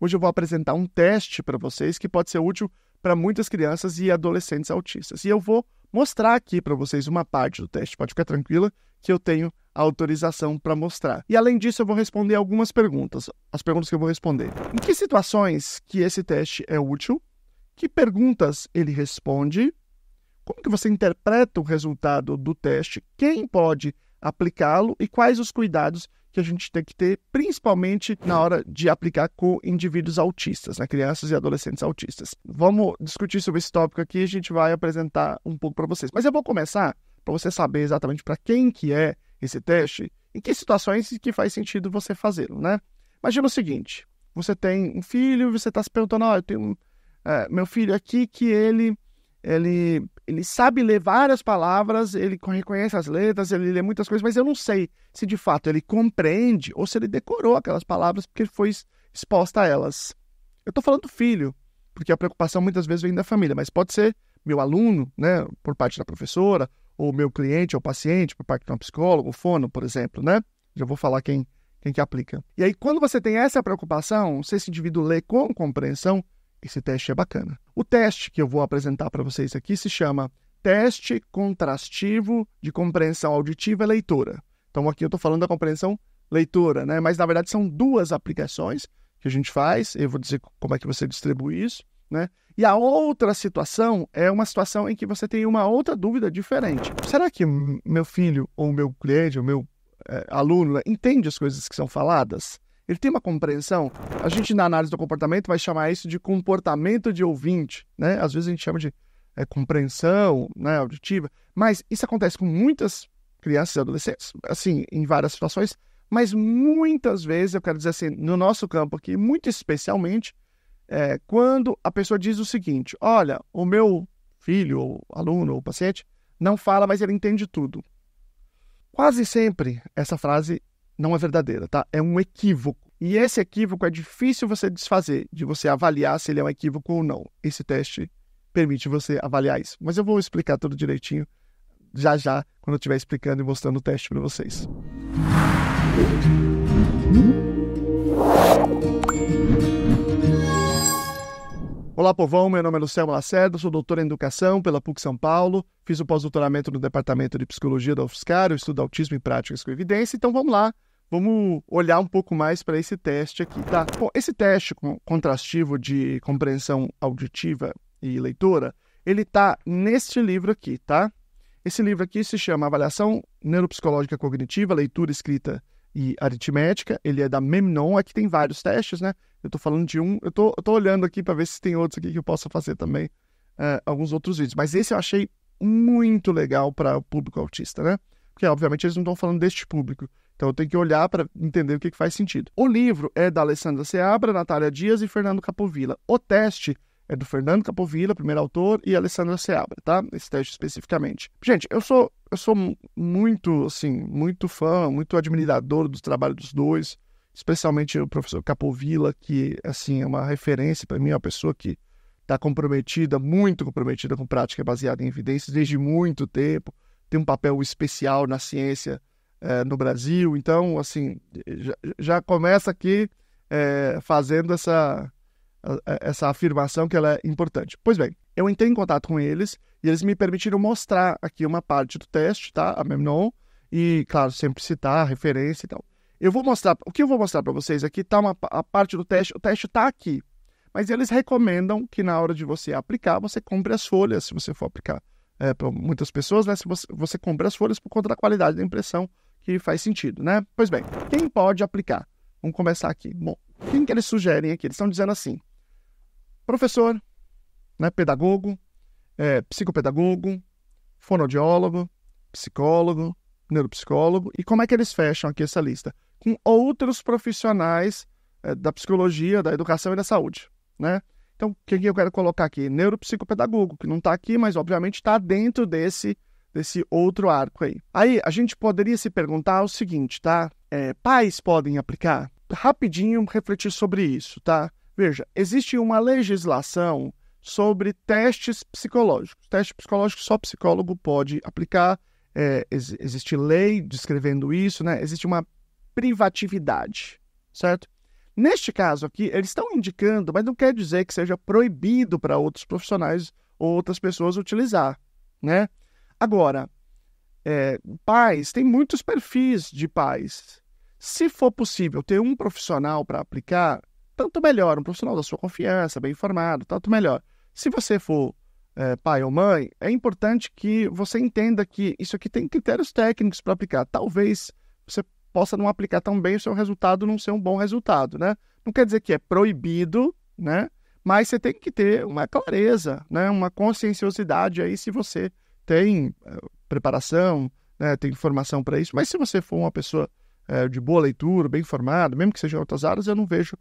Hoje eu vou apresentar um teste para vocês que pode ser útil para muitas crianças e adolescentes autistas. E eu vou mostrar aqui para vocês uma parte do teste. Pode ficar tranquila que eu tenho autorização para mostrar. E além disso, eu vou responder algumas perguntas. As perguntas que eu vou responder. Em que situações que esse teste é útil? Que perguntas ele responde? Como que você interpreta o resultado do teste? Quem pode aplicá-lo? E quais os cuidados que a gente tem que ter, principalmente na hora de aplicar com indivíduos autistas, né? Crianças e adolescentes autistas. Vamos discutir sobre esse tópico aqui e a gente vai apresentar um pouco para vocês. Mas eu vou começar para você saber exatamente para quem que é esse teste, em que situações que faz sentido você fazê-lo, né? Imagina o seguinte, você tem um filho e você está se perguntando, eu tenho meu filho aqui que ele sabe ler várias palavras, ele reconhece as letras, ele lê muitas coisas, mas eu não sei se de fato ele compreende ou se ele decorou aquelas palavras porque ele foi exposta a elas. Eu estou falando do filho, porque a preocupação muitas vezes vem da família, mas pode ser meu aluno, né, por parte da professora, ou meu cliente ou paciente, por parte de um psicólogo, fono, por exemplo, né? Já vou falar quem que aplica. E aí, quando você tem essa preocupação, se esse indivíduo lê com compreensão, esse teste é bacana. O teste que eu vou apresentar para vocês aqui se chama Teste Contrastivo de Compreensão Auditiva e Leitora. Então, aqui eu estou falando da compreensão leitora, né? Mas, na verdade, são duas aplicações que a gente faz. Eu vou dizer como é que você distribui isso, né? E a outra situação é uma situação em que você tem uma outra dúvida diferente. Será que meu filho, ou meu cliente, ou meu aluno, né, entende as coisas que são faladas? Ele tem uma compreensão? A gente, na análise do comportamento, vai chamar isso de comportamento de ouvinte, né? Às vezes a gente chama de compreensão, né, auditiva, mas isso acontece com muitas crianças e adolescentes, assim, em várias situações, mas muitas vezes, eu quero dizer assim, no nosso campo aqui, muito especialmente, quando a pessoa diz o seguinte, olha, o meu filho, ou aluno, ou paciente, não fala, mas ele entende tudo. Quase sempre essa frase não é verdadeira, tá? É um equívoco. E esse equívoco é difícil você desfazer, de você avaliar se ele é um equívoco ou não. Esse teste permite você avaliar isso. Mas eu vou explicar tudo direitinho já, quando eu estiver explicando e mostrando o teste para vocês. Olá, povão, meu nome é Luciano Lacerda, sou doutor em Educação pela PUC São Paulo, fiz o pós-doutoramento no Departamento de Psicologia da UFSCar, eu estudo autismo em práticas com evidência, então vamos lá, vamos olhar um pouco mais para esse teste aqui, tá? Bom, esse teste contrastivo de compreensão auditiva e leitora, ele tá neste livro aqui, tá? Esse livro aqui se chama Avaliação Neuropsicológica Cognitiva, Leitura, Escrita e Aritmética, ele é da Memnon, aqui tem vários testes, né? Eu tô falando de um, eu tô olhando aqui para ver se tem outros aqui que eu possa fazer também, alguns outros vídeos, mas esse eu achei muito legal para o público autista, né? Porque, obviamente, eles não estão falando deste público, então eu tenho que olhar para entender o que faz sentido. O livro é da Alessandra Seabra, Natália Dias e Fernando Capovilla. O teste é do Fernando Capovilla, primeiro autor, e Alessandra Seabra, tá? Esse teste especificamente. Gente, eu sou muito, assim, muito fã, muito admirador do trabalho dos dois, especialmente o professor Capovilla, que, assim, é uma referência para mim, é uma pessoa que está comprometida, muito comprometida com prática baseada em evidências desde muito tempo, tem um papel especial na ciência no Brasil, então, assim, já começa aqui fazendo essa afirmação que ela é importante. Pois bem, eu entrei em contato com eles e eles me permitiram mostrar aqui uma parte do teste, tá? A Memnon, e, claro, sempre citar a referência e tal. O que eu vou mostrar para vocês aqui tá a parte do teste, o teste está aqui, mas eles recomendam que na hora de você aplicar, você compre as folhas, se você for aplicar para muitas pessoas, né? Se você compre as folhas por conta da qualidade da impressão, que faz sentido, né? Pois bem, quem pode aplicar? Vamos começar aqui. Bom, quem que eles sugerem aqui? Eles estão dizendo assim, professor, né, pedagogo, psicopedagogo, fonoaudiólogo, psicólogo, neuropsicólogo, e como é que eles fecham aqui essa lista? Com outros profissionais da psicologia, da educação e da saúde, né? Então, o que eu quero colocar aqui? Neuropsicopedagogo, que não está aqui, mas obviamente está dentro desse outro arco aí. Aí, a gente poderia se perguntar o seguinte, tá? Pais podem aplicar? Rapidinho refletir sobre isso, tá? Veja, existe uma legislação sobre testes psicológicos. Teste psicológico só psicólogo pode aplicar. Existe lei descrevendo isso, né? Existe uma privatividade, certo? Neste caso aqui, eles estão indicando, mas não quer dizer que seja proibido para outros profissionais ou outras pessoas utilizar, né? Agora, pais, tem muitos perfis de pais. Se for possível ter um profissional para aplicar, tanto melhor, um profissional da sua confiança, bem informado, tanto melhor. Se você for pai ou mãe, é importante que você entenda que isso aqui tem critérios técnicos para aplicar. Talvez você possa não aplicar tão bem, o seu resultado não ser um bom resultado, né? Não quer dizer que é proibido, né? Mas você tem que ter uma clareza, né? Uma conscienciosidade aí se você tem preparação, né? Tem informação para isso. Mas se você for uma pessoa de boa leitura, bem informada, mesmo que seja em outras áreas, eu não vejo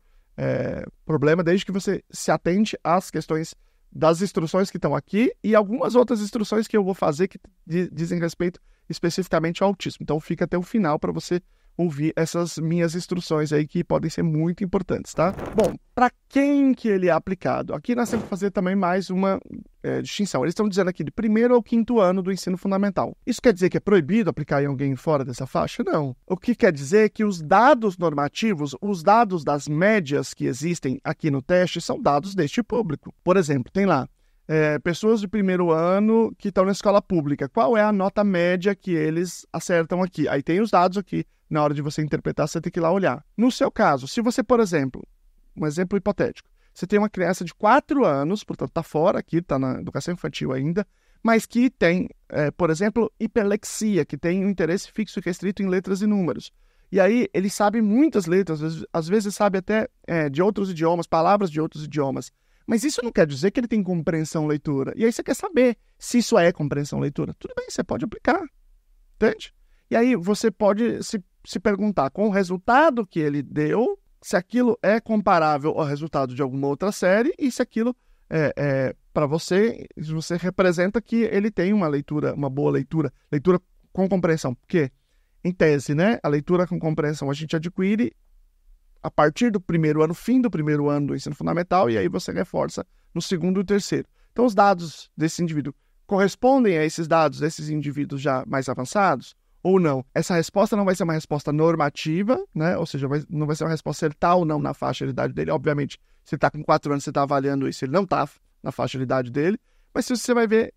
problema, desde que você se atente às questões das instruções que estão aqui e algumas outras instruções que eu vou fazer que dizem respeito especificamente ao autismo. Então fica até o final para você ouvir essas minhas instruções aí que podem ser muito importantes, tá? Bom, para quem que ele é aplicado? Aqui nós temos que fazer também mais uma distinção. Eles estão dizendo aqui de 1º ao 5º ano do ensino fundamental. Isso quer dizer que é proibido aplicar em alguém fora dessa faixa? Não. O que quer dizer é que os dados normativos, os dados das médias que existem aqui no teste são dados deste público. Por exemplo, tem lá pessoas de 1º ano que estão na escola pública. Qual é a nota média que eles acertam aqui? Aí tem os dados aqui. Na hora de você interpretar, você tem que ir lá olhar. No seu caso, se você, por exemplo, um exemplo hipotético, você tem uma criança de 4 anos, portanto está fora aqui, está na educação infantil ainda, mas que tem, por exemplo, hiperlexia, que tem um interesse fixo e restrito em letras e números. E aí ele sabe muitas letras, às vezes sabe até de outros idiomas, palavras de outros idiomas. Mas isso não quer dizer que ele tem compreensão leitura. E aí você quer saber se isso é compreensão leitura. Tudo bem, você pode aplicar, entende? E aí você pode se perguntar com o resultado que ele deu, se aquilo é comparável ao resultado de alguma outra série e se aquilo para você, se você representa que ele tem uma leitura, uma boa leitura com compreensão. Porque, em tese, né, a leitura com compreensão a gente adquire a partir do 1º ano, fim do 1º ano do ensino fundamental, e aí você reforça no 2º e 3º. Então, os dados desse indivíduo correspondem a esses dados desses indivíduos já mais avançados? Ou não? Essa resposta não vai ser uma resposta normativa, né? Ou seja, não vai ser uma resposta se ele está ou não na faixa de idade dele. Obviamente, se ele está com 4 anos, você está avaliando isso, ele não está na faixa de idade dele. Mas você vai ver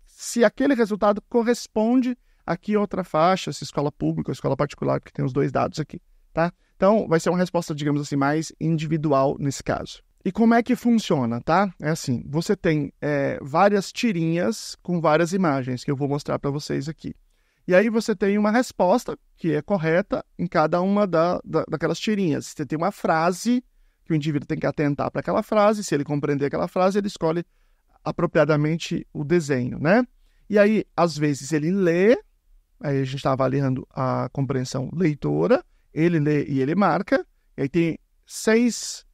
se aquele resultado corresponde aqui a outra faixa, se escola pública ou escola particular, que tem os dois dados aqui, tá? Então, vai ser uma resposta, digamos assim, mais individual nesse caso. E como é que funciona, tá? É assim, você tem várias tirinhas com várias imagens que eu vou mostrar para vocês aqui. E aí você tem uma resposta que é correta em cada uma daquelas tirinhas. Você tem uma frase que o indivíduo tem que atentar para aquela frase. Se ele compreender aquela frase, ele escolhe apropriadamente o desenho, né? E aí, às vezes, ele lê. Aí a gente está avaliando a compreensão leitora. Ele lê e ele marca. E aí tem 6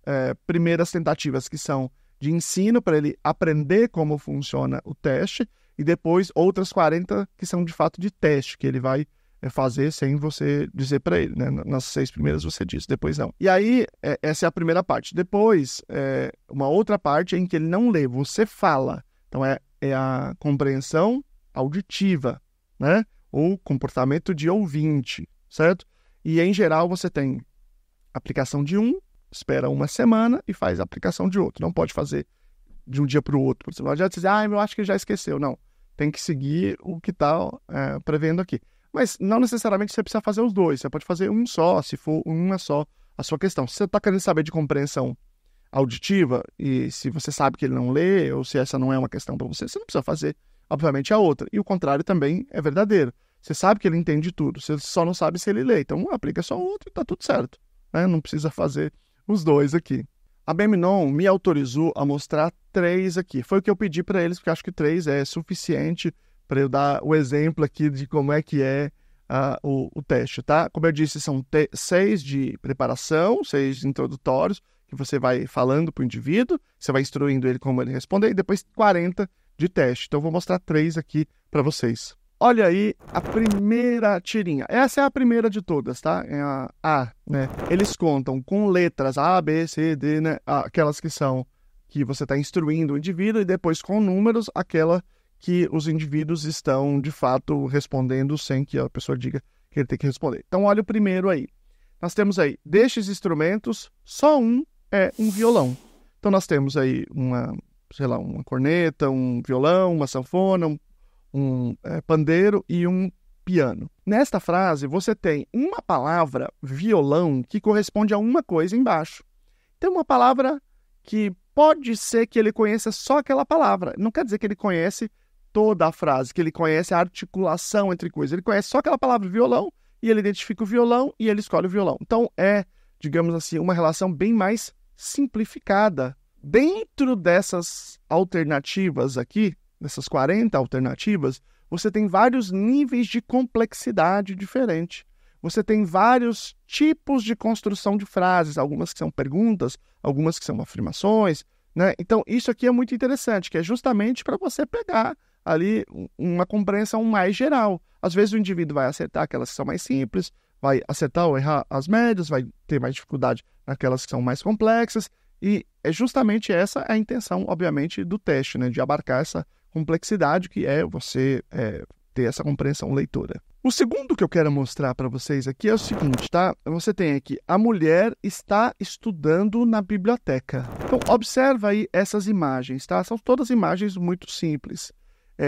primeiras tentativas que são de ensino para ele aprender como funciona o teste. E depois outras 40 que são de fato de teste, que ele vai fazer sem você dizer para ele, né? Nas 6 primeiras você diz, depois não. E aí, essa é a primeira parte. Depois, uma outra parte em que ele não lê, você fala. Então, é a compreensão auditiva, né? Ou comportamento de ouvinte, certo? E, em geral, você tem aplicação de um, espera uma semana e faz a aplicação de outro. Não pode fazer de um dia para o outro. Por exemplo, não adianta dizer, eu acho que já esqueceu. Não. Tem que seguir o que está prevendo aqui. Mas não necessariamente você precisa fazer os dois. Você pode fazer um só, se for uma só a sua questão. Se você está querendo saber de compreensão auditiva e se você sabe que ele não lê ou se essa não é uma questão para você, você não precisa fazer, obviamente, a outra. E o contrário também é verdadeiro. Você sabe que ele entende tudo, você só não sabe se ele lê. Então, aplica só o outro e está tudo certo, né? Não precisa fazer os dois aqui. A Beminon me autorizou a mostrar 3 aqui. Foi o que eu pedi para eles, porque acho que 3 é suficiente para eu dar o exemplo aqui de como é que é o teste, tá? Como eu disse, são 6 de preparação, 6 introdutórios, que você vai falando para o indivíduo, você vai instruindo ele como ele responder, e depois 40 de teste. Então, eu vou mostrar 3 aqui para vocês. Olha aí a primeira tirinha. Essa é a primeira de todas, tá? É a A, né? Eles contam com letras A, B, C, D, né? Aquelas que você está instruindo o indivíduo, e depois com números, aquela que os indivíduos estão, de fato, respondendo sem que a pessoa diga que ele tem que responder. Então, olha o primeiro aí. nós temos aí, destes instrumentos, só um é um violão. Então nós temos aí uma corneta, um violão, uma sanfona, um pandeiro e um piano. Nesta frase, você tem uma palavra, violão, que corresponde a uma coisa embaixo. Tem uma palavra que pode ser que ele conheça só aquela palavra. Não quer dizer que ele conhece toda a frase, que ele conhece a articulação entre coisas. Ele conhece só aquela palavra violão e ele identifica o violão e ele escolhe o violão. Então digamos assim, uma relação bem mais simplificada. Dentro dessas alternativas aqui, dessas 40 alternativas, você tem vários níveis de complexidade diferente. Você tem vários tipos de construção de frases, algumas que são perguntas, algumas que são afirmações, né? Então, isso aqui é muito interessante, que é justamente para você pegar ali uma compreensão mais geral. Às vezes o indivíduo vai acertar aquelas que são mais simples, vai acertar ou errar as médias, vai ter mais dificuldade naquelas que são mais complexas, e é justamente essa a intenção, obviamente, do teste, né? De abarcar essa complexidade que é você ter essa compreensão leitora. O segundo que eu quero mostrar para vocês aqui é o seguinte, tá? Você tem aqui, a mulher está estudando na biblioteca. Então, observa aí essas imagens, tá? São todas imagens muito simples.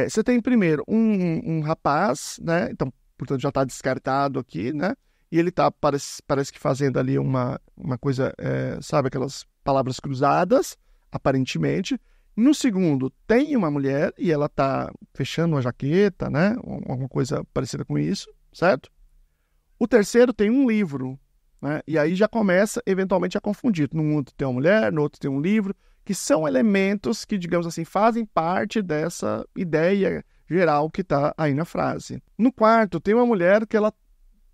Você tem primeiro um rapaz, né? Então, portanto, já está descartado aqui, né? E ele está, parece que fazendo ali uma coisa, sabe, aquelas palavras cruzadas, aparentemente. No segundo, tem uma mulher e ela está fechando uma jaqueta, né? Alguma coisa parecida com isso, certo? O terceiro tem um livro, né? E aí já começa, eventualmente, a confundir. No outro tem uma mulher, no outro tem um livro, que são elementos que, digamos assim, fazem parte dessa ideia geral que está aí na frase. No quarto, tem uma mulher que ela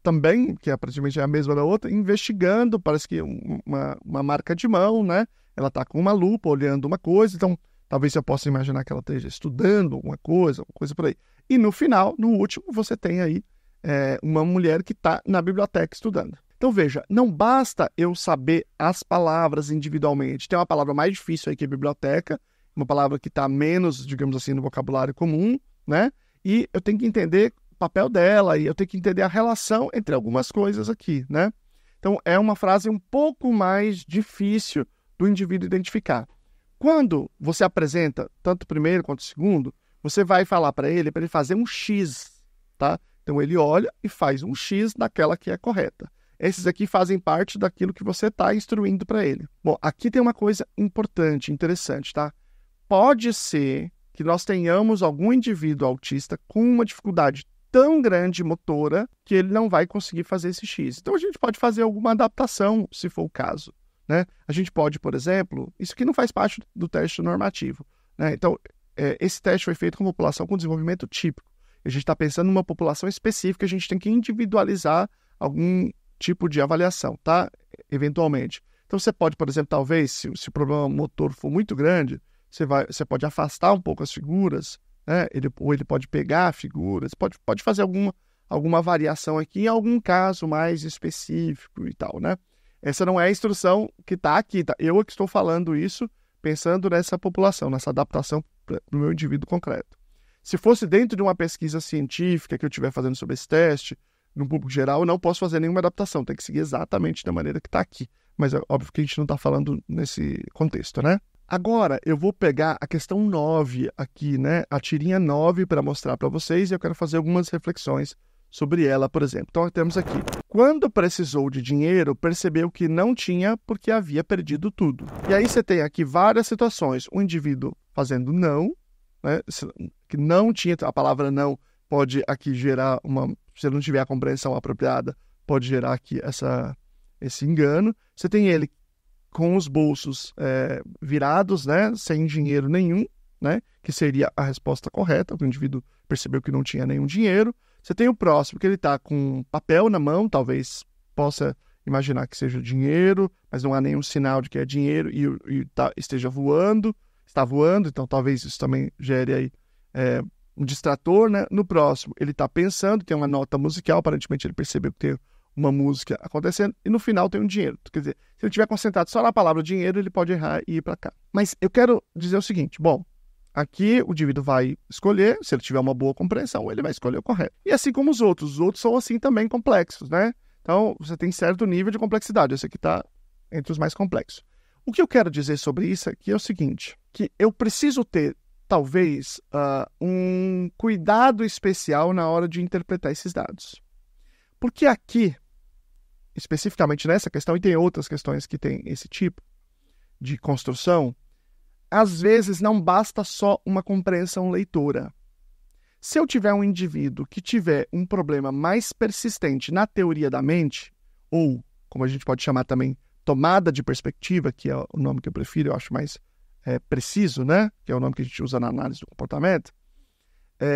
também, que é praticamente a mesma da outra, investigando, parece que uma marca de mão, né? Ela está com uma lupa, olhando uma coisa, então talvez você possa imaginar que ela esteja estudando alguma coisa por aí. E no final, no último, você tem aí uma mulher que está na biblioteca estudando. Então veja, não basta eu saber as palavras individualmente. Tem uma palavra mais difícil aí que é biblioteca, uma palavra que está menos, digamos assim, no vocabulário comum, né? E eu tenho que entender o papel dela e eu tenho que entender a relação entre algumas coisas aqui, né? Então é uma frase um pouco mais difícil do indivíduo identificar. Quando você apresenta tanto o primeiro quanto o segundo, você vai falar para ele fazer um X, tá? Então ele olha e faz um X naquela que é correta. Esses aqui fazem parte daquilo que você está instruindo para ele. Bom, aqui tem uma coisa importante, interessante, tá? Pode ser que nós tenhamos algum indivíduo autista com uma dificuldade tão grande motora que ele não vai conseguir fazer esse X. Então a gente pode fazer alguma adaptação, se for o caso, né? A gente pode, por exemplo, isso aqui não faz parte do teste normativo, né? Então, esse teste foi feito com população com desenvolvimento típico. A gente está pensando numa população específica, a gente tem que individualizar algum tipo de avaliação, tá? Eventualmente. Então, você pode, por exemplo, talvez, se o problema motor for muito grande, você pode afastar um pouco as figuras, né? Ou ele pode pegar figuras, pode fazer alguma variação aqui em algum caso mais específico e tal, né? Essa não é a instrução que está aqui, tá? Eu é que estou falando isso pensando nessa população, nessa adaptação para o meu indivíduo concreto. Se fosse dentro de uma pesquisa científica que eu estiver fazendo sobre esse teste, no público geral, eu não posso fazer nenhuma adaptação, tem que seguir exatamente da maneira que está aqui. Mas é óbvio que a gente não está falando nesse contexto, né? Agora, eu vou pegar a questão 9 aqui, né? A tirinha 9 para mostrar para vocês e eu quero fazer algumas reflexões sobre ela, por exemplo. Então, temos aqui. Quando precisou de dinheiro, percebeu que não tinha porque havia perdido tudo. E aí você tem aqui várias situações. O indivíduo fazendo não, né? Que não tinha, a palavra não pode aqui gerar se não tiver a compreensão apropriada, pode gerar aqui esse engano. Você tem ele com os bolsos virados, né? Sem dinheiro nenhum, né? Que seria a resposta correta. O indivíduo percebeu que não tinha nenhum dinheiro. Você tem o próximo, que ele está com papel na mão, talvez possa imaginar que seja dinheiro, mas não há nenhum sinal de que é dinheiro e esteja voando, está voando, então talvez isso também gere aí um distrator, né? No próximo, ele está pensando, tem uma nota musical, aparentemente ele percebeu que tem uma música acontecendo, e no final tem um dinheiro. Quer dizer, se ele estiver concentrado só na palavra dinheiro, ele pode errar e ir para cá. Mas eu quero dizer o seguinte, bom, aqui o indivíduo vai escolher, se ele tiver uma boa compreensão, ele vai escolher o correto. E assim como os outros são assim também complexos, né? Então, você tem certo nível de complexidade. Esse aqui está entre os mais complexos. O que eu quero dizer sobre isso aqui é o seguinte, que eu preciso ter, talvez, um cuidado especial na hora de interpretar esses dados. Porque aqui, especificamente nessa questão, e tem outras questões que tem esse tipo de construção, às vezes não basta só uma compreensão leitora. Se eu tiver um indivíduo que tiver um problema mais persistente na teoria da mente, ou, como a gente pode chamar também, tomada de perspectiva, que é o nome que eu prefiro, eu acho mais preciso, né? Que é o nome que a gente usa na análise do comportamento.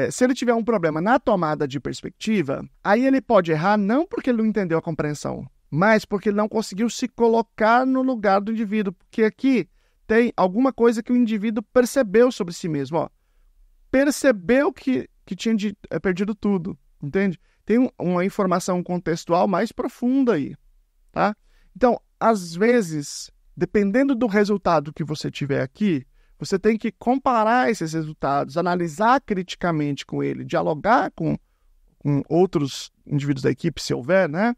Se ele tiver um problema na tomada de perspectiva, aí ele pode errar não porque ele não entendeu a compreensão, mas porque ele não conseguiu se colocar no lugar do indivíduo. Porque aqui tem alguma coisa que o indivíduo percebeu sobre si mesmo. Ó. Percebeu que tinha perdido tudo, entende? Tem uma informação contextual mais profunda aí, tá? Então, às vezes, dependendo do resultado que você tiver aqui, você tem que comparar esses resultados, analisar criticamente com ele, dialogar com outros indivíduos da equipe, se houver, né?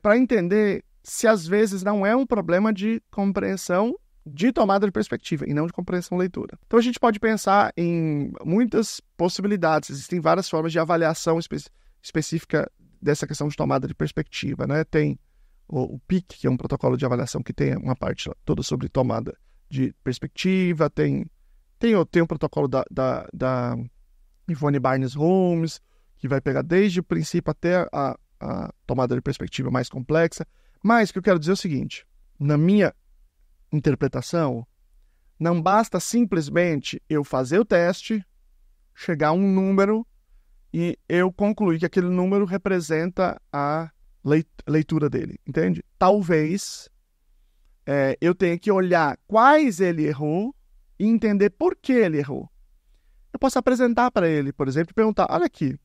Para entender se às vezes não é um problema de compreensão de tomada de perspectiva e não de compreensão leitura. Então a gente pode pensar em muitas possibilidades, existem várias formas de avaliação específica dessa questão de tomada de perspectiva, né? Tem o PIC, que é um protocolo de avaliação que tem uma parte toda sobre tomada de perspectiva, tem um protocolo da Yvonne Barnes Holmes, que vai pegar desde o princípio até a tomada de perspectiva mais complexa. Mas o que eu quero dizer é o seguinte, na minha interpretação, não basta simplesmente eu fazer o teste, chegar a um número e eu concluir que aquele número representa a leitura dele, entende? Talvez eu tenha que olhar quais ele errou e entender por que ele errou. Eu posso apresentar para ele, por exemplo, e perguntar, olha aqui,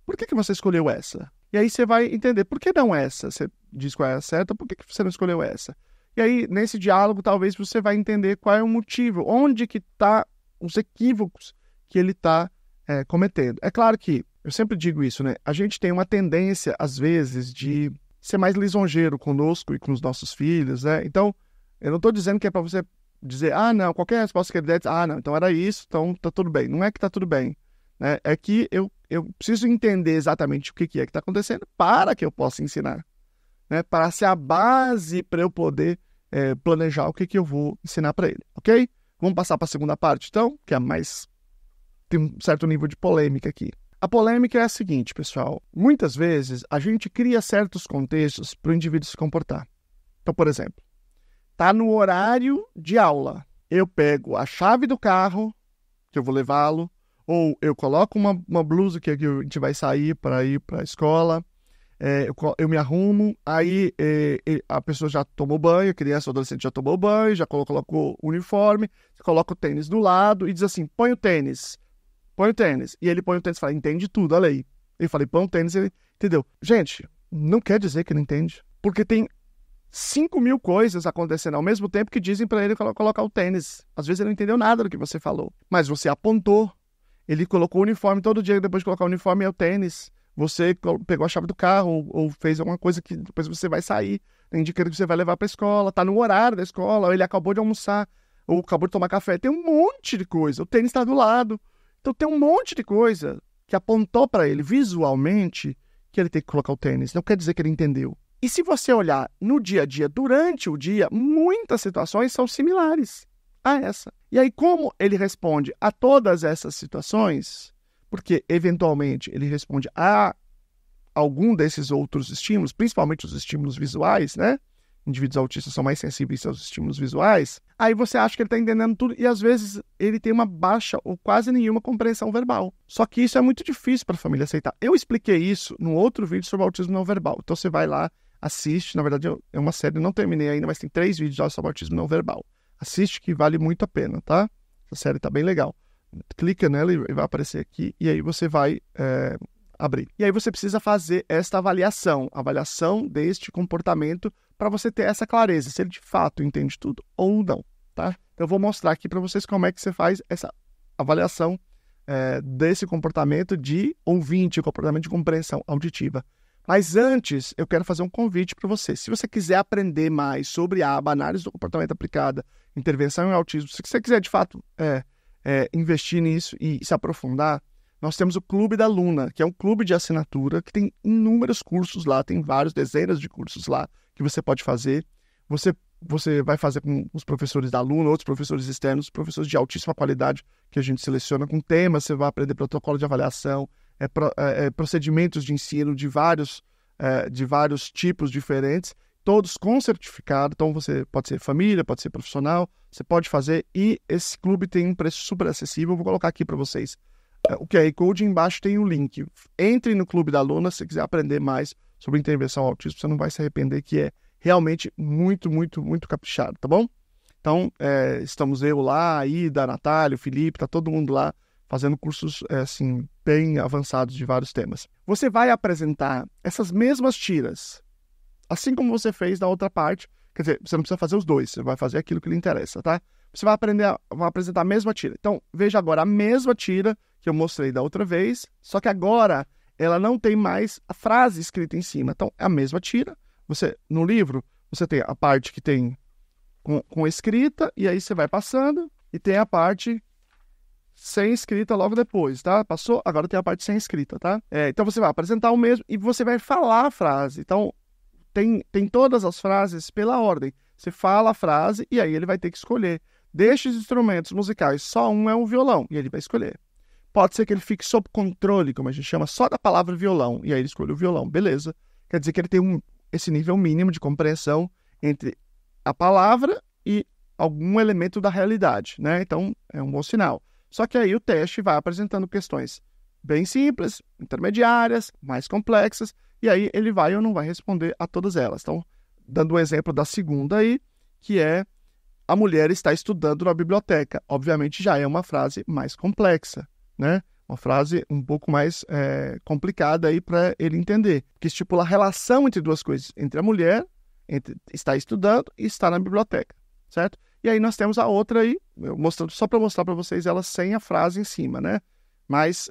por que você escolheu essa? E aí você vai entender, por que não essa? Você diz qual é a certa, por que você não escolheu essa? E aí, nesse diálogo, talvez você vai entender qual é o motivo, onde que está os equívocos que ele está cometendo. É claro que, eu sempre digo isso, né? A gente tem uma tendência, às vezes, de ser mais lisonjeiro conosco e com os nossos filhos, né? Então, eu não estou dizendo que é para você dizer, não, qualquer resposta que ele der, não, então era isso, então tá tudo bem. Não é que tá tudo bem, né? É que eu preciso entender exatamente o que é que está acontecendo para que eu possa ensinar, né? Para ser a base para eu poder planejar o que eu vou ensinar para ele, ok? Vamos passar para a segunda parte, então, que é tem um certo nível de polêmica aqui. A polêmica é a seguinte, pessoal. Muitas vezes, a gente cria certos contextos para o indivíduo se comportar. Então, por exemplo, tá no horário de aula. Eu pego a chave do carro, que eu vou levá-lo, ou eu coloco uma blusa que a gente vai sair para ir para a escola, eu me arrumo, aí a pessoa já tomou banho, a criança ou adolescente já tomou banho, já colocou o uniforme, coloca o tênis do lado e diz assim, põe o tênis. E ele põe o tênis e fala, entende tudo, a lei. Eu falei, põe o tênis, ele entendeu. Gente, não quer dizer que ele entende, porque tem 5.000 coisas acontecendo ao mesmo tempo que dizem para ele colocar o tênis. Às vezes ele não entendeu nada do que você falou, mas você apontou. Ele colocou o uniforme todo dia, depois de colocar o uniforme é o tênis. Você pegou a chave do carro ou fez alguma coisa que depois você vai sair, indicando que você vai levar para a escola, tá no horário da escola, ou ele acabou de almoçar, ou acabou de tomar café. Tem um monte de coisa. O tênis está do lado. Então tem um monte de coisa que apontou para ele visualmente que ele tem que colocar o tênis. Não quer dizer que ele entendeu. E se você olhar no dia a dia, durante o dia, muitas situações são similares a essa. E aí, como ele responde a todas essas situações, porque eventualmente ele responde a algum desses outros estímulos, principalmente os estímulos visuais, né? Indivíduos autistas são mais sensíveis aos estímulos visuais, aí você acha que ele está entendendo tudo e às vezes ele tem uma baixa ou quase nenhuma compreensão verbal. Só que isso é muito difícil para a família aceitar. Eu expliquei isso num outro vídeo sobre autismo não verbal. Então você vai lá, assiste, na verdade é uma série, não terminei ainda, mas tem 3 vídeos já sobre autismo não verbal. Assiste que vale muito a pena, tá? Essa série tá bem legal. Clica nela e vai aparecer aqui e aí você vai abrir. E aí você precisa fazer esta avaliação deste comportamento para você ter essa clareza, se ele de fato entende tudo ou não, tá? Então eu vou mostrar aqui para vocês como é que você faz essa avaliação desse comportamento de ouvinte, comportamento de compreensão auditiva. Mas antes, eu quero fazer um convite para você. Se você quiser aprender mais sobre a aba análise do comportamento aplicada, intervenção em autismo, se você quiser, de fato, investir nisso e se aprofundar, nós temos o Clube da Luna, que é um clube de assinatura que tem inúmeros cursos lá, tem vários, dezenas de cursos lá que você pode fazer. Você vai fazer com os professores da Luna, outros professores externos, professores de altíssima qualidade que a gente seleciona com temas, você vai aprender protocolo de avaliação, procedimentos de ensino de vários tipos diferentes, todos com certificado. Então você pode ser família, pode ser profissional, você pode fazer, e esse clube tem um preço super acessível. Eu vou colocar aqui para vocês o QR Code, embaixo tem o link. Entre no Clube da Luna se quiser aprender mais sobre intervenção ao autismo, você não vai se arrepender, que é realmente muito, muito, muito caprichado, tá bom? Então, estamos eu lá, a Ida, a Natália, o Felipe, tá todo mundo lá fazendo cursos, assim, bem avançados de vários temas. Você vai apresentar essas mesmas tiras, assim como você fez na outra parte. Quer dizer, você não precisa fazer os dois, você vai fazer aquilo que lhe interessa, tá? Você vai apresentar a mesma tira. Então, veja agora a mesma tira que eu mostrei da outra vez, só que agora ela não tem mais a frase escrita em cima. Então, é a mesma tira. No livro, você tem a parte que tem com escrita, e aí você vai passando, e tem a parte sem escrita logo depois, tá? Passou, agora tem a parte sem escrita, tá? Então, você vai apresentar o mesmo e você vai falar a frase. Então, tem todas as frases pela ordem. Você fala a frase e aí ele vai ter que escolher. Destes instrumentos musicais, só um é um violão, e ele vai escolher. Pode ser que ele fique sob controle, como a gente chama, só da palavra violão, e aí ele escolhe o violão, beleza. Quer dizer que ele tem esse nível mínimo de compreensão entre a palavra e algum elemento da realidade, né? Então, é um bom sinal. Só que aí o teste vai apresentando questões bem simples, intermediárias, mais complexas, e aí ele vai ou não vai responder a todas elas. Então, dando um exemplo da segunda aí, que é: a mulher está estudando na biblioteca. Obviamente já é uma frase mais complexa, né? Uma frase um pouco mais complicada aí para ele entender, que estipula a relação entre duas coisas, entre a mulher, entre estar estudando e estar na biblioteca, certo? E aí nós temos a outra aí, só para mostrar para vocês ela sem a frase em cima, né? Mas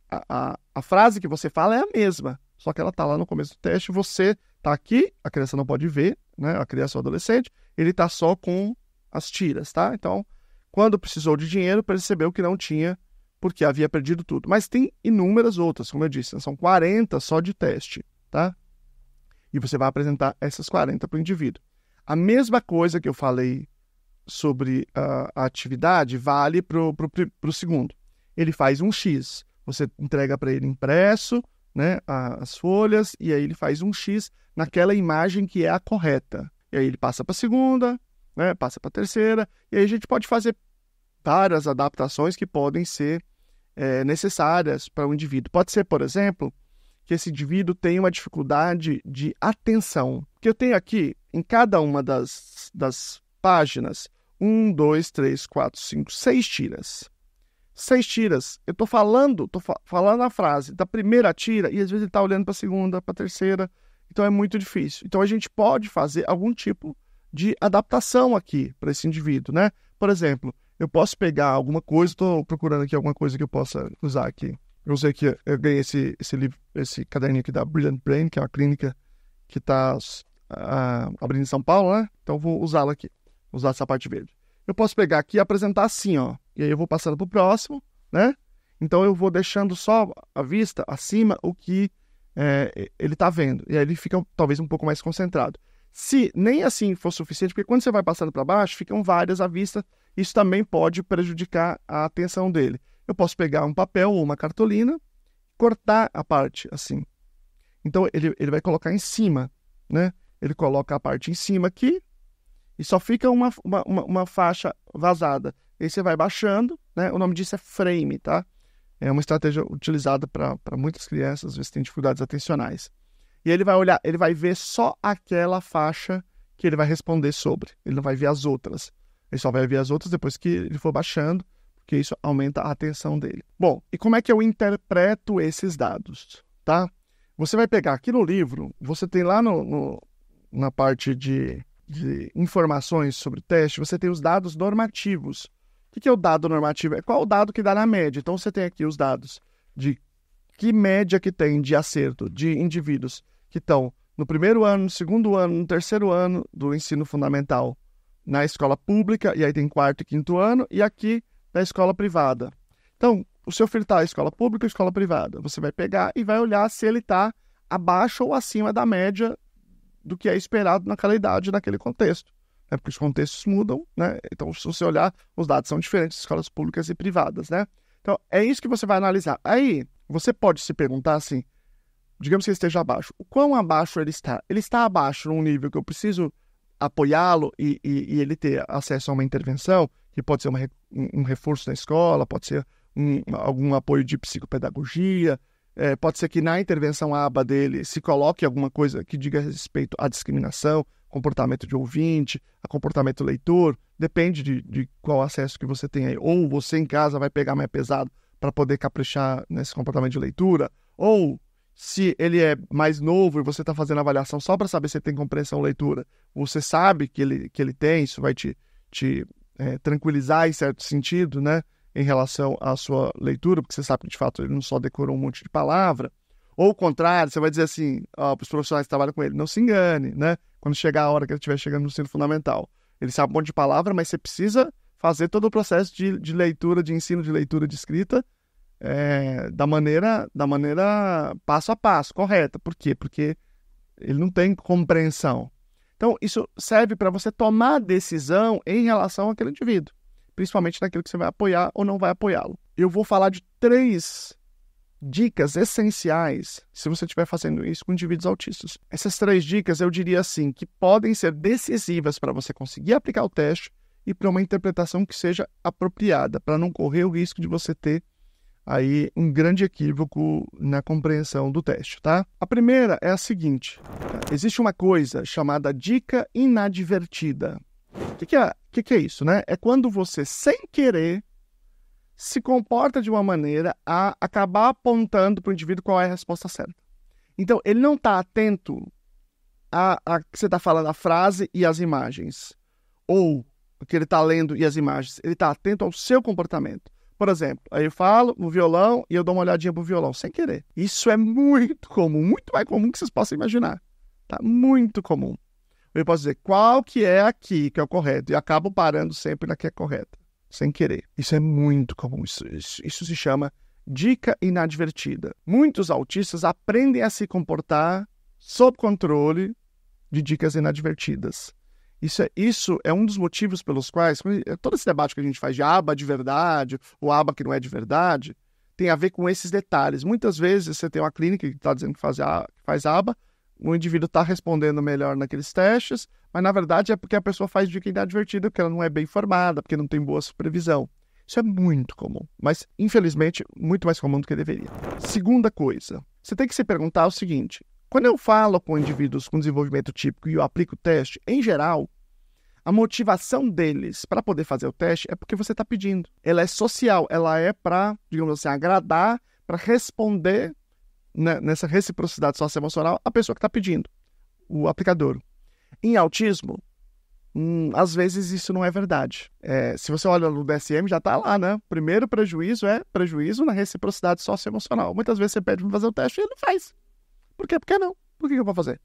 a frase que você fala é a mesma, só que ela está lá no começo do teste, você está aqui, a criança não pode ver, né? A criança ou adolescente, ele está só com as tiras, tá? Então, quando precisou de dinheiro, percebeu que não tinha, porque havia perdido tudo. Mas tem inúmeras outras, como eu disse, são 40 só de teste, tá? E você vai apresentar essas 40 para o indivíduo. A mesma coisa que eu falei sobre a atividade vale para o segundo. Ele faz um X, você entrega para ele impresso, né, as folhas, e aí ele faz um X naquela imagem que é a correta. E aí ele passa para a segunda, né, passa para a terceira, e aí a gente pode fazer várias adaptações que podem ser necessárias para o indivíduo. Pode ser, por exemplo, que esse indivíduo tenha uma dificuldade de atenção. Que eu tenho aqui, em cada uma das páginas, 1, 2, 3, 4, 5, 6 tiras. 6 tiras. Eu estou falando a frase da primeira tira, e às vezes ele está olhando para a segunda, para a terceira. Então é muito difícil. Então a gente pode fazer algum tipo de adaptação aqui para esse indivíduo, né? Por exemplo, eu posso pegar alguma coisa, estou procurando aqui alguma coisa que eu possa usar aqui. Eu usei aqui, eu ganhei esse caderninho aqui da Brilliant Brain, que é uma clínica que está abrindo em São Paulo, né? Então vou usá-la aqui, usar essa parte verde. Eu posso pegar aqui e apresentar assim, ó. E aí eu vou passando para o próximo, né? Então eu vou deixando só a vista acima o que ele está vendo. E aí ele fica talvez um pouco mais concentrado. Se nem assim for suficiente, porque quando você vai passando para baixo, ficam várias à vista, isso também pode prejudicar a atenção dele. Eu posso pegar um papel ou uma cartolina, cortar a parte assim. Então ele vai colocar em cima, né? Ele coloca a parte em cima aqui e só fica uma faixa vazada. Aí você vai baixando, né? O nome disso é frame, tá? É uma estratégia utilizada para muitas crianças, às vezes tem dificuldades atencionais. E ele vai olhar, ele vai ver só aquela faixa que ele vai responder sobre. Ele não vai ver as outras. Ele só vai ver as outras depois que ele for baixando, porque isso aumenta a atenção dele. Bom, e como é que eu interpreto esses dados, tá? Você vai pegar aqui no livro, você tem lá na parte de informações sobre o teste, você tem os dados normativos. O que é o dado normativo? É qual o dado que dá na média. Então, você tem aqui os dados de que média que tem de acerto de indivíduos que estão no primeiro ano, no segundo ano, no terceiro ano do ensino fundamental na escola pública, e aí tem quarto e quinto ano, e aqui na escola privada. Então, o seu filho está na escola pública ou escola privada? Você vai pegar e vai olhar se ele está abaixo ou acima da média do que é esperado naquela idade, naquele contexto. Né? Porque os contextos mudam, né? Então, se você olhar, os dados são diferentes de escolas públicas e privadas, né? Então, é isso que você vai analisar. Aí, você pode se perguntar assim, digamos que ele esteja abaixo. O quão abaixo ele está? Ele está abaixo num nível que eu preciso apoiá-lo e ele ter acesso a uma intervenção, que pode ser um reforço na escola, pode ser algum apoio de psicopedagogia, pode ser que na intervenção aba dele se coloque alguma coisa que diga respeito à discriminação, comportamento de ouvinte, a comportamento leitor, depende de qual acesso que você tem aí. Ou você em casa vai pegar mais pesado para poder caprichar nesse comportamento de leitura, ou se ele é mais novo e você está fazendo avaliação só para saber se ele tem compreensão leitura, você sabe que ele tem, isso vai te tranquilizar em certo sentido, né, em relação à sua leitura, porque você sabe que de fato ele não só decorou um monte de palavra. Ou o contrário, você vai dizer assim, para os profissionais que trabalham com ele, não se engane, né, quando chegar a hora que ele estiver chegando no ensino fundamental. Ele sabe um monte de palavra, mas você precisa fazer todo o processo de leitura, de ensino de leitura de escrita, da maneira passo a passo, correta. Por quê? Porque ele não tem compreensão. Então, isso serve para você tomar decisão em relação àquele indivíduo, principalmente naquilo que você vai apoiar ou não vai apoiá-lo. Eu vou falar de 3 dicas essenciais se você estiver fazendo isso com indivíduos autistas. Essas 3 dicas, eu diria assim, que podem ser decisivas para você conseguir aplicar o teste e para uma interpretação que seja apropriada, para não correr o risco de você ter aí um grande equívoco na compreensão do teste, tá? A primeira é a seguinte, existe uma coisa chamada dica inadvertida. O que é isso, né? É quando você, sem querer, se comporta de uma maneira a acabar apontando para o indivíduo qual é a resposta certa. Então, ele não está atento a que você está falando a frase e as imagens, ou o que ele está lendo e as imagens. Ele está atento ao seu comportamento. Por exemplo, aí eu falo no violão e eu dou uma olhadinha pro violão, sem querer. Isso é muito comum, muito mais comum que vocês possam imaginar. Tá? Muito comum. Eu posso dizer qual que é aqui que é o correto e acabo parando sempre na que é correta, sem querer. Isso é muito comum. Isso se chama dica inadvertida. Muitos autistas aprendem a se comportar sob controle de dicas inadvertidas. Isso é um dos motivos pelos quais todo esse debate que a gente faz de aba de verdade, ou aba que não é de verdade, tem a ver com esses detalhes. Muitas vezes você tem uma clínica que está dizendo que faz aba, o indivíduo está respondendo melhor naqueles testes, mas na verdade é porque a pessoa faz dica inadvertida, porque ela não é bem formada, porque não tem boa supervisão. Isso é muito comum, mas infelizmente muito mais comum do que deveria. Segunda coisa, você tem que se perguntar o seguinte: quando eu falo com indivíduos com desenvolvimento típico e eu aplico o teste, em geral, a motivação deles para poder fazer o teste é porque você está pedindo. Ela é social, ela é para, digamos assim, agradar, para responder, né, nessa reciprocidade socioemocional a pessoa que está pedindo, o aplicador. Em autismo, às vezes isso não é verdade. Se você olha no DSM, já está lá, né? Primeiro prejuízo é prejuízo na reciprocidade socioemocional. Muitas vezes você pede para fazer o teste e ele não faz. Por quê? Por que não? Por que eu vou fazer?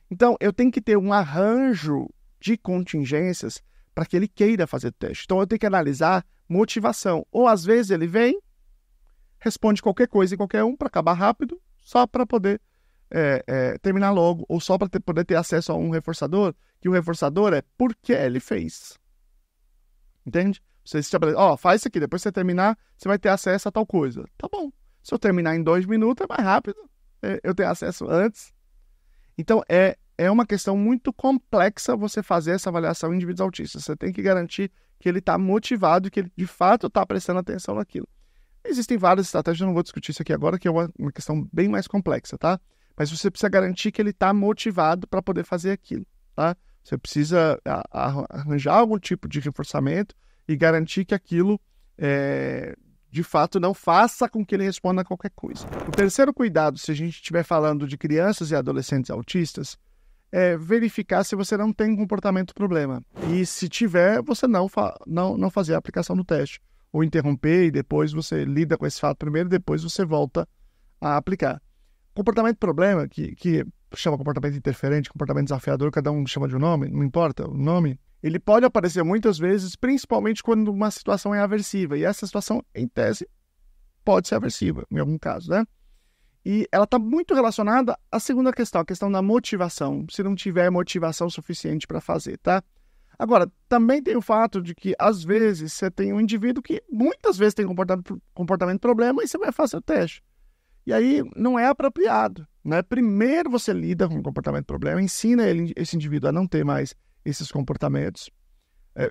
Então, eu tenho que ter um arranjo de contingências para que ele queira fazer o teste. Então, eu tenho que analisar motivação. Ou, às vezes, ele vem, responde qualquer coisa em qualquer um para acabar rápido, só para poder terminar logo, ou só para poder ter acesso a um reforçador, que o reforçador é porque ele fez. Entende? Você estabelece, faz isso aqui, depois que você terminar, você vai ter acesso a tal coisa. Tá bom. Se eu terminar em 2 minutos, é mais rápido. Eu tenho acesso antes. Então, é uma questão muito complexa você fazer essa avaliação em indivíduos autistas. Você tem que garantir que ele está motivado e que ele, de fato, está prestando atenção naquilo. Existem várias estratégias, eu não vou discutir isso aqui agora, que é uma questão bem mais complexa, tá? Mas você precisa garantir que ele está motivado para poder fazer aquilo, tá? Você precisa arranjar algum tipo de reforçamento e garantir que aquilo de fato, não faça com que ele responda a qualquer coisa. O terceiro cuidado, se a gente estiver falando de crianças e adolescentes autistas, é verificar se você não tem comportamento problema. E se tiver, você não fazer a aplicação do teste. Ou interromper e depois você lida com esse fato primeiro e depois você volta a aplicar. Comportamento problema, que chama comportamento interferente, comportamento desafiador, cada um chama de um nome, não importa o nome, ele pode aparecer muitas vezes, principalmente quando uma situação é aversiva. E essa situação, em tese, pode ser aversiva, em algum caso, né? E ela está muito relacionada à segunda questão, a questão da motivação, se não tiver motivação suficiente para fazer, tá? Agora, também tem o fato de que, às vezes, você tem um indivíduo que muitas vezes tem comportamento problema e você vai fazer o teste. E aí não é apropriado, né? Primeiro você lida com o comportamento problema, ensina esse indivíduo a não ter mais esses comportamentos.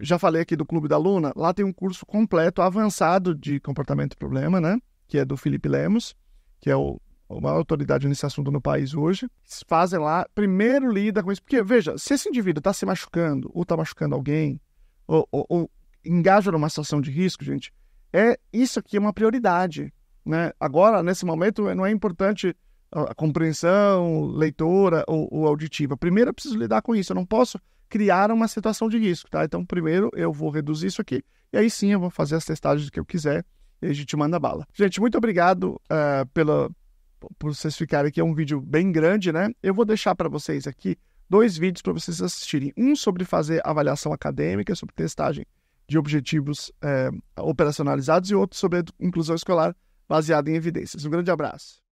Já falei aqui do Clube da Luna, lá tem um curso completo, avançado de comportamento problema, né? Que é do Felipe Lemos, que é a maior autoridade nesse assunto no país hoje. Eles fazem lá, primeiro lida com isso, porque, veja, se esse indivíduo está se machucando, ou está machucando alguém, ou engaja numa situação de risco, gente, isso aqui é uma prioridade, né? Agora, nesse momento, não é importante a compreensão, leitora ou auditiva. Primeiro eu preciso lidar com isso, eu não posso criar uma situação de risco, tá? Então, primeiro eu vou reduzir isso aqui, e aí sim eu vou fazer as testagens que eu quiser, e a gente manda bala. Gente, muito obrigado por vocês ficarem aqui, é um vídeo bem grande, né? Eu vou deixar para vocês aqui 2 vídeos para vocês assistirem. Um sobre fazer avaliação acadêmica, sobre testagem de objetivos operacionalizados, e outro sobre inclusão escolar baseada em evidências. Um grande abraço.